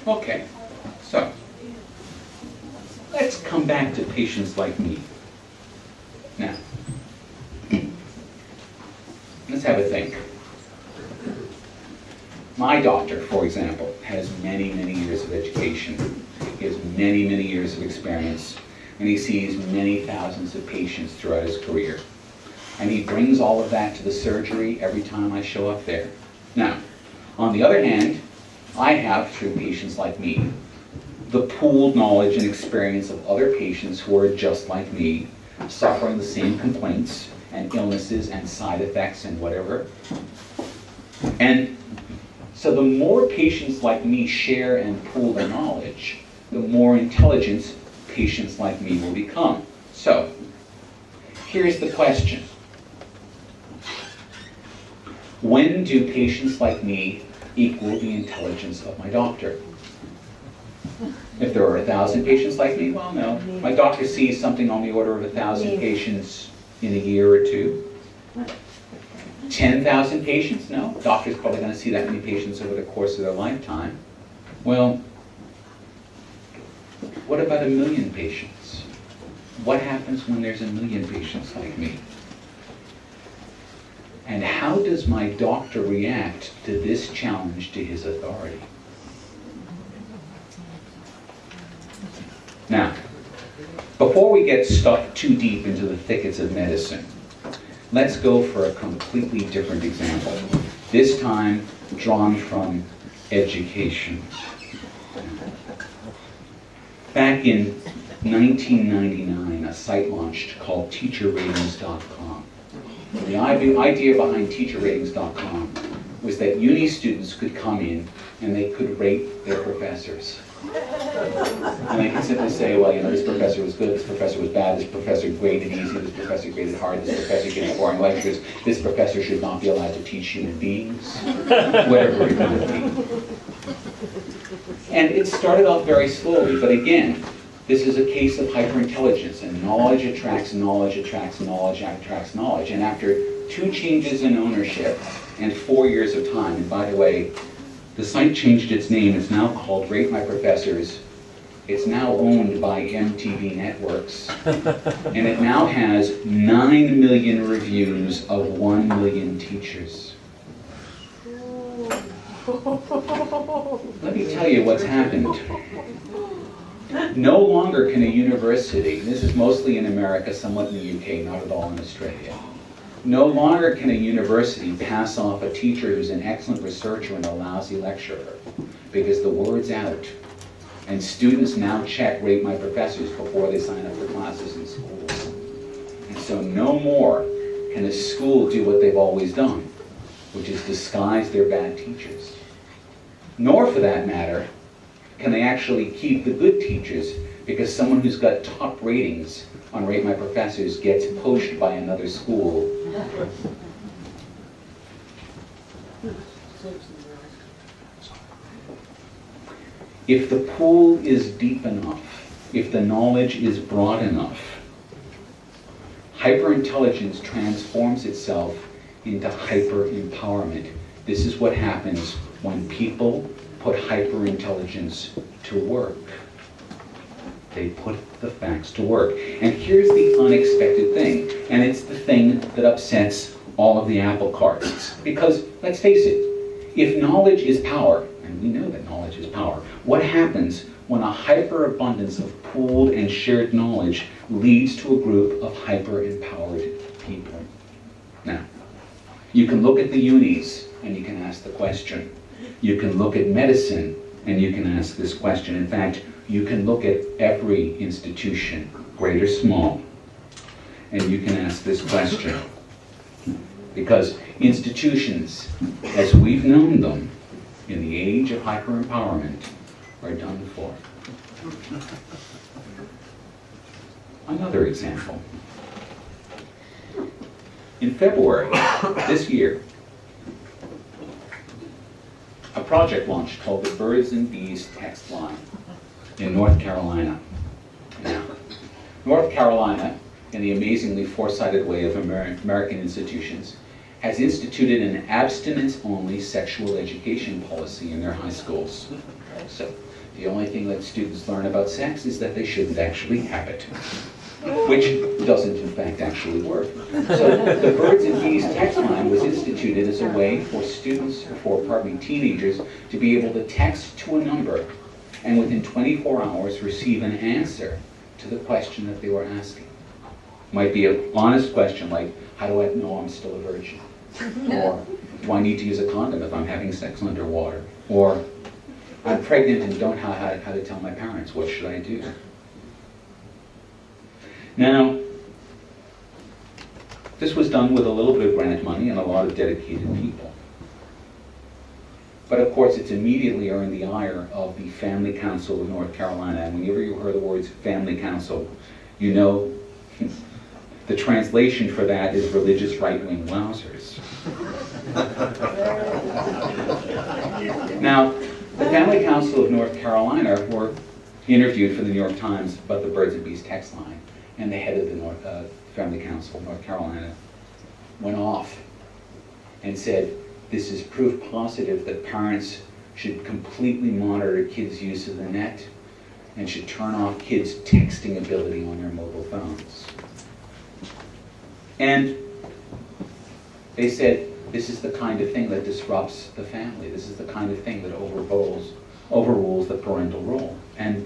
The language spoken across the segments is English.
Okay, so let's come back to patients like me. Now, let's have a think. My doctor, for example, has many, many years of education. He has many, many years of experience, and he sees many thousands of patients throughout his career. And he brings all of that to the surgery every time I show up there. Now, on the other hand, I have, through patients like me, the pooled knowledge and experience of other patients who are just like me, suffering the same complaints and illnesses and side effects and whatever. And so the more patients like me share and pool their knowledge, the more intelligent patients like me will become. So, here's the question. When do patients like me equal the intelligence of my doctor? If there are 1,000 patients like me, well, no. My doctor sees something on the order of 1,000 patients in a year or two. 10,000 patients? No. Doctor's probably going to see that many patients over the course of their lifetime. Well, what about 1 million patients? What happens when there's 1 million patients like me? And how does my doctor react to this challenge to his authority? Now, before we get stuck too deep into the thickets of medicine, let's go for a completely different example, this time drawn from education. Back in 1999, a site launched called teacherratings.com. The idea behind teacherratings.com was that uni students could come in and they could rate their professors. And they could simply say, well, you know, this professor was good, this professor was bad, this professor graded easy, this professor graded hard, this professor gave boring lectures, this professor should not be allowed to teach human beings, whatever it might be. And it started off very slowly, but again, this is a case of hyperintelligence, and knowledge attracts knowledge, attracts knowledge, attracts knowledge. And after 2 changes in ownership and 4 years of time, and by the way, the site changed its name. It's now called Rate My Professors. It's now owned by MTV Networks. And it now has 9 million reviews of 1 million teachers. Let me tell you what's happened. No longer can a university, this is mostly in America, somewhat in the UK, not at all in Australia. No longer can a university pass off a teacher who's an excellent researcher and a lousy lecturer, because the word's out. And students now check Rate My Professors before they sign up for classes in schools. And so no more can a school do what they've always done, which is disguise their bad teachers. Nor, for that matter, can they actually keep the good teachers, because someone who's got top ratings on Rate My Professors gets poached by another school. If the pool is deep enough, if the knowledge is broad enough, hyperintelligence transforms itself into hyper-empowerment. This is what happens when people put hyperintelligence to work. They put the facts to work. And here's the unexpected thing, and it's the thing that upsets all of the apple carts. Because, let's face it, if knowledge is power, and we know that knowledge is power, what happens when a hyperabundance of pooled and shared knowledge leads to a group of hyper-empowered people? Now, you can look at the unis and you can ask the question. You can look at medicine and you can ask this question. In fact, you can look at every institution, great or small, and you can ask this question. Because institutions, as we've known them in the age of hyper-empowerment, are done for. Another example. In February this year, a project launched called the Birds and Bees Text Line in North Carolina. Now, North Carolina, in the amazingly foresighted way of American institutions, has instituted an abstinence-only sexual education policy in their high schools. So the only thing that students learn about sex is that they shouldn't actually have it, which doesn't in fact actually work. So the Birds and Bees text line was instituted as a way for teenagers to be able to text to a number and within 24 hours receive an answer to the question that they were asking. Might be an honest question like, how do I know I'm still a virgin? Or, do I need to use a condom if I'm having sex underwater? Or, I'm pregnant and don't know how to tell my parents. What should I do? Now, this was done with a little bit of grant money and a lot of dedicated people. But of course, it's immediately earned the ire of the Family Council of North Carolina. And whenever you hear the words Family Council, you know the translation for that is religious right-wing wowzers. Now, the Family Council of North Carolina were interviewed for the New York Times about the Birds and Bees text line, and the head of the Family Council of North Carolina went off and said, this is proof positive that parents should completely monitor kids' use of the net and should turn off kids' texting ability on their mobile phones. And they said, this is the kind of thing that disrupts the family. This is the kind of thing that overrules the parental role. And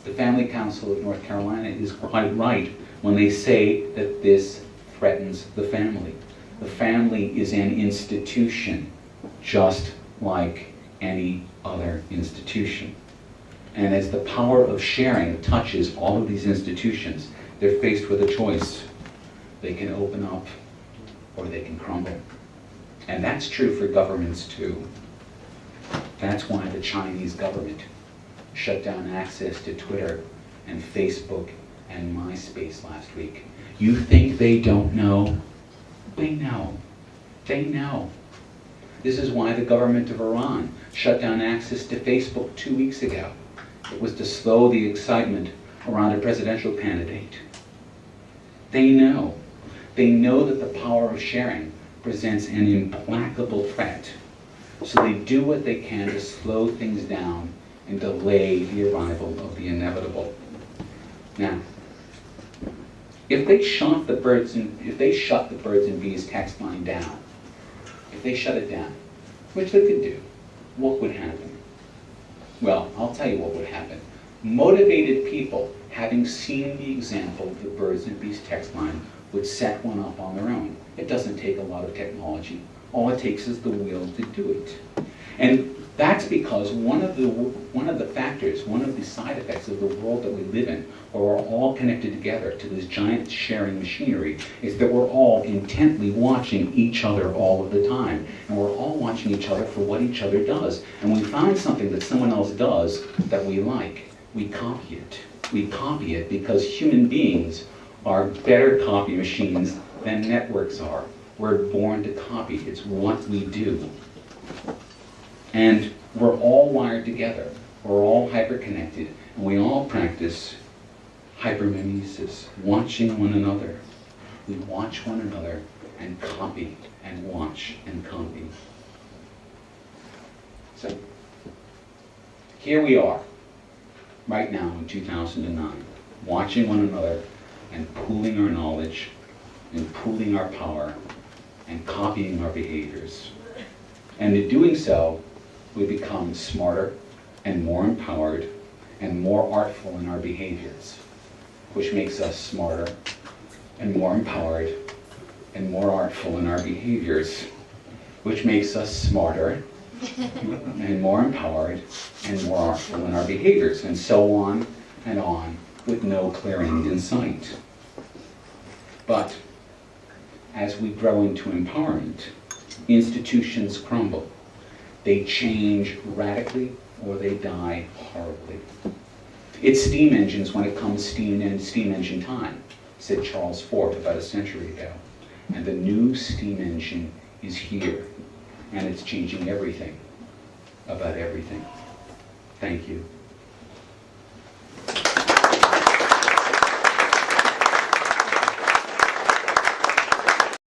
the Family Council of North Carolina is quite right when they say that this threatens the family. The family is an institution, just like any other institution. And as the power of sharing touches all of these institutions, they're faced with a choice. They can open up or they can crumble. And that's true for governments too. That's why the Chinese government shut down access to Twitter and Facebook and MySpace last week. You think they don't know? They know. They know. This is why the government of Iran shut down access to Facebook 2 weeks ago. It was to slow the excitement around a presidential candidate. They know. They know that the power of sharing presents an implacable threat. So they do what they can to slow things down and delay the arrival of the inevitable. Now, if they shut the Birds and Bees text line down, if they shut it down, which they could do, what would happen? Well, I'll tell you what would happen. Motivated people, having seen the example of the Birds and Bees text line, would set one up on their own. It doesn't take a lot of technology. All it takes is the will to do it. And that's because one of the factors, one of the side effects of the world that we live in, where we're all connected together to this giant sharing machinery, is that we're all intently watching each other all of the time. And we're all watching each other for what each other does. And when we find something that someone else does that we like, we copy it. We copy it because human beings are better copy machines than networks are. We're born to copy. It's what we do. And we're all wired together. We're all hyper-connected. And we all practice hypermimesis, watching one another. We watch one another and copy and watch and copy. So, here we are, right now in 2009, watching one another and pooling our knowledge and pooling our power and copying our behaviors. And in doing so, we become smarter and more empowered and more artful in our behaviors, which makes us smarter and more empowered and more artful in our behaviors, which makes us smarter and more empowered and more artful in our behaviors, and so on and on, with no clear end in sight. But as we grow into empowerment, institutions crumble. They change radically or they die horribly. It's steam engines when it comes steam engine time, said Charles Fort about a century ago. And the new steam engine is here, and it's changing everything about everything. Thank you.